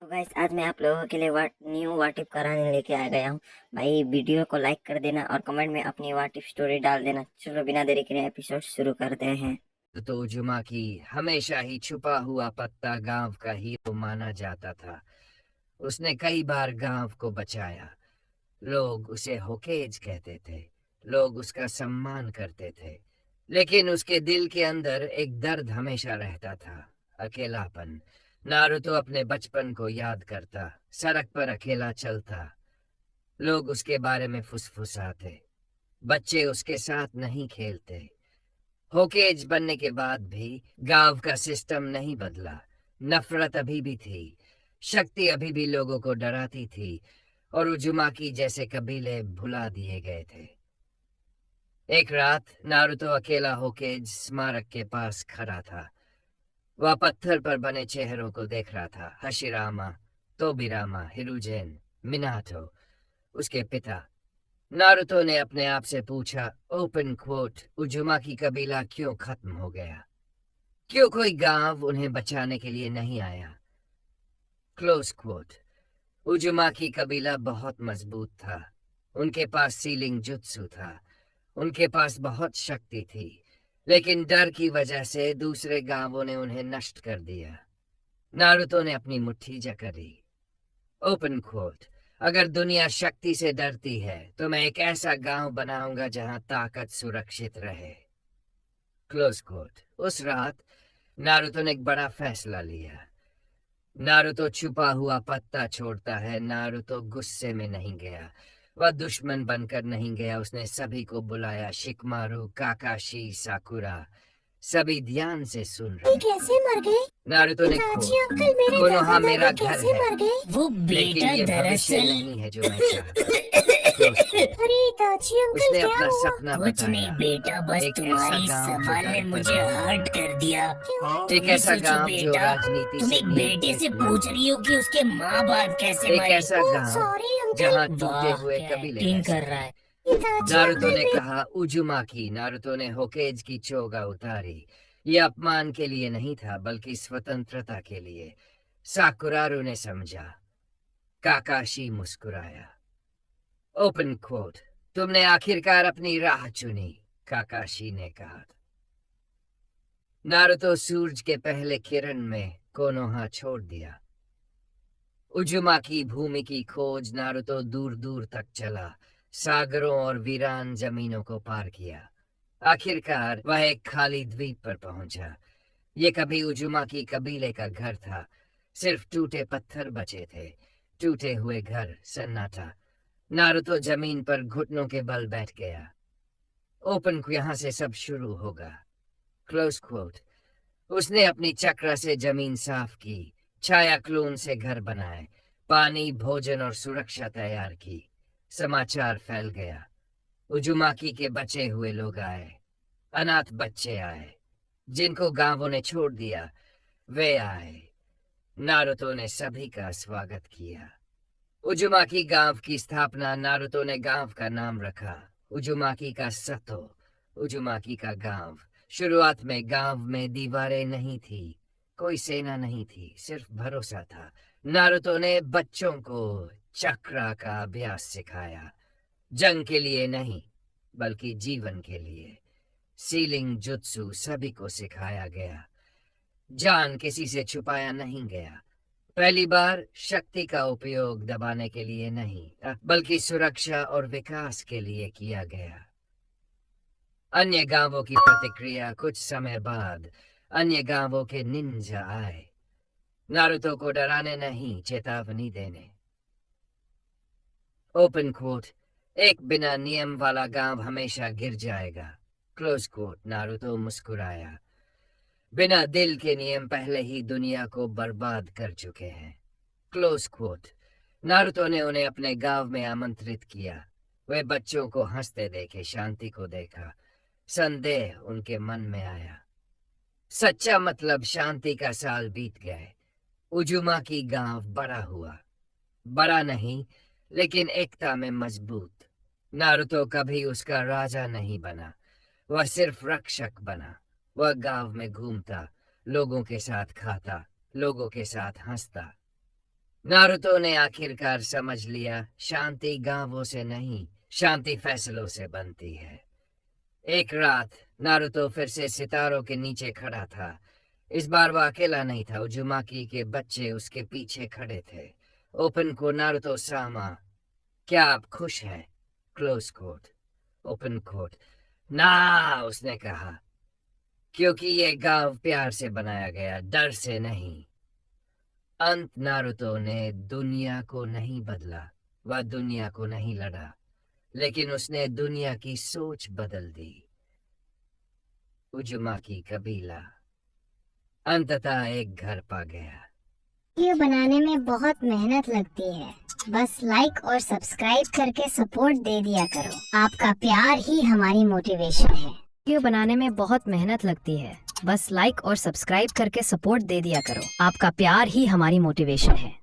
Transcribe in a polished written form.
Guys, आज मैं आप लोगों के लिए न्यू वाटिफ कहानी लेके आ गया हूँ। भाई वीडियो को लाइक कर देना और कमेंट में अपनी वाटिफ स्टोरी डाल देना। चलो बिना देरी के एपिसोड शुरू करते हैं। तो जुमा की हमेशा ही छुपा हुआ पत्ता गांव का हीरो माना जाता था। उसने कई बार गांव को बचाया। लोग उसे होकेज कहते थे। लोग उसका सम्मान करते थे। लेकिन उसके दिल के अंदर एक दर्द हमेशा रहता था, अकेलापन। नारुतो अपने बचपन को याद करता, सड़क पर अकेला चलता। लोग उसके बारे में फुसफुसाते। बच्चे उसके साथ नहीं खेलते। होकेज बनने के बाद भी गांव का सिस्टम नहीं बदला। नफरत अभी भी थी। शक्ति अभी भी लोगों को डराती थी। और उजुमाकी जैसे कबीले भुला दिए गए थे। एक रात नारुतो अकेला होकेज स्मारक के पास खड़ा था। वह पत्थर पर बने चेहरों को देख रहा था। हशिरामा, तोबिरामा, हिरुजेन, मिनाटो, उसके पिता। नारुतो ने अपने आप से पूछा, ओपन कोट, उजुमाकी कबीला क्यों खत्म हो गया? क्यों कोई गांव उन्हें बचाने के लिए नहीं आया? Close coat. उजुमाकी कबीला बहुत मजबूत था। उनके पास सीलिंग जुत्सु था। उनके पास बहुत शक्ति थी। लेकिन डर की वजह से दूसरे गांवों ने उन्हें नष्ट कर दिया। नारुतो ने अपनी मुट्ठी जकड़ी। ओपन कोट, अगर दुनिया शक्ति से डरती है तो मैं एक ऐसा गांव बनाऊंगा जहां ताकत सुरक्षित रहे। Close quote. उस रात नारुतो ने एक बड़ा फैसला लिया। नारुतो छुपा हुआ पत्ता छोड़ता है। नारुतो गुस्से में नहीं गया। वह दुश्मन बनकर नहीं गया। उसने सभी को बुलाया, शिकमारू, काकाशी, साकुरा। सभी ध्यान से सुन रहे। कैसे मर गए? नारुतो ने पिताजी अंकल मेरे कोनोहा दादा मेरा दादी घर कैसे है, मर गए? वो लेकिन बेटा ये भविष्य दरअसल नहीं है जो मैं चाहता। अरे दादी अंकल उसने क्या अपना हुआ? सपना कुछ बताया। नहीं बेटा, बस एक ऐसा तुम्हारी गांव जो सवाल ने हर मुझे तरफ हर्ट हो। कर दिया। एक तुम ही ऐसा सोचो गांव जो बेटा, राजनीति तुम से एक बेटे से नियंत्रित न पूछ हो। रही हो कि उसके माँ बाप कैसे एक मरे। ऐसा गांव सॉरी अंकल। जहां टूटे वाह हुए क्या कबीले रह एक्टिंग कर सके। रहा है। पिताजी नारुतो अंकल ने मैं कहा, उजुमाकी। नारुतो ने होकेज की चोगा उतारी। यह अपमान के लिए नहीं था, बल्कि स्वतंत्रता के लिए। साकुरारू ने समझा। काकाशी मुस्कुराया। ओपन कोट, तुमने आखिरकार अपनी राह चुनी, काकाशी ने कहा। नारुतो सूरज के पहले किरण में कोनोहा छोड़ दिया। उजुमाकी भूमि की खोज। नारुतो दूर दूर तक चला, सागरों और वीरान जमीनों को पार किया। आखिरकार वह एक खाली द्वीप पर पहुंचा। ये कभी उजुमाकी कबीले का घर था। सिर्फ टूटे पत्थर बचे थे, टूटे हुए घर, सन्नाटा। नारुतो जमीन पर घुटनों के बल बैठ गया। ओपन को यहां से सब शुरू होगा। Close quote. उसने अपनी चक्र से जमीन साफ की, छाया क्लोन से घर बनाए, पानी, भोजन और सुरक्षा तैयार की। समाचार फैल गया। उजुमाकी के बचे हुए लोग आए। अनाथ बच्चे आए, जिनको गांवों ने छोड़ दिया, वे आए। नारुतो ने सभी का स्वागत किया। उजुमाकी गांव की स्थापना। नारुतो ने गांव का नाम रखा उजुमाकी का सतो, उजुमाकी का गांव। शुरुआत में गांव में दीवारें नहीं थी, कोई सेना नहीं थी, सिर्फ भरोसा था। नारुतो ने बच्चों को चक्रा का अभ्यास सिखाया। जंग के लिए नहीं, बल्कि जीवन के लिए। सीलिंग जुत्सु सभी को सिखाया गया। जान किसी से छुपाया नहीं गया। पहली बार शक्ति का उपयोग दबाने के लिए नहीं, बल्कि सुरक्षा और विकास के लिए किया गया। अन्य गांवों की प्रतिक्रिया। कुछ समय बाद अन्य गांवों के निंजा आए, नारुतो को डराने नहीं, चेतावनी देने। ओपन कोट, एक बिना नियम वाला गांव हमेशा गिर जाएगा। Close coat. नारुतो मुस्कुराया। बिना दिल के नियम पहले ही दुनिया को बर्बाद कर चुके हैं। Close coat. नारुतो ने उन्हें अपने गांव में आमंत्रित किया। वे बच्चों को हंसते देखे, शांति को देखा। संदेह उनके मन में आया। सच्चा मतलब शांति का साल बीत गए। उजुमाकी गांव बड़ा हुआ। बड़ा नहीं, लेकिन एकता में मजबूत। नारुतो कभी उसका राजा नहीं बना, वह सिर्फ रक्षक बना। वह गांव में घूमता, लोगों के साथ खाता, लोगों के साथ हंसता। नारुतो ने आखिरकार समझ लिया, शांति गांवों से नहीं, शांति फैसलों से बनती है। एक रात नारुतो फिर से सितारों के नीचे खड़ा था। इस बार वह अकेला नहीं था, उजुमाकी के बच्चे उसके पीछे खड़े थे। ओपन को नारुतो सामा, क्या आप खुश हैं? Close quote. Open quote. ना, उसने कहा, क्योंकि ये गांव प्यार से बनाया गया, डर से नहीं। अंत नारुतो ने दुनिया को नहीं बदला, वह दुनिया को नहीं लड़ा, लेकिन उसने दुनिया की सोच बदल दी। उजुमाकी कबीला अंततः एक घर पा गया। वीडियो बनाने में बहुत मेहनत लगती है, बस लाइक और सब्सक्राइब करके सपोर्ट दे दिया करो। आपका प्यार ही हमारी मोटिवेशन है। वीडियो बनाने में बहुत मेहनत लगती है, बस लाइक और सब्सक्राइब करके सपोर्ट दे दिया करो। आपका प्यार ही हमारी मोटिवेशन है।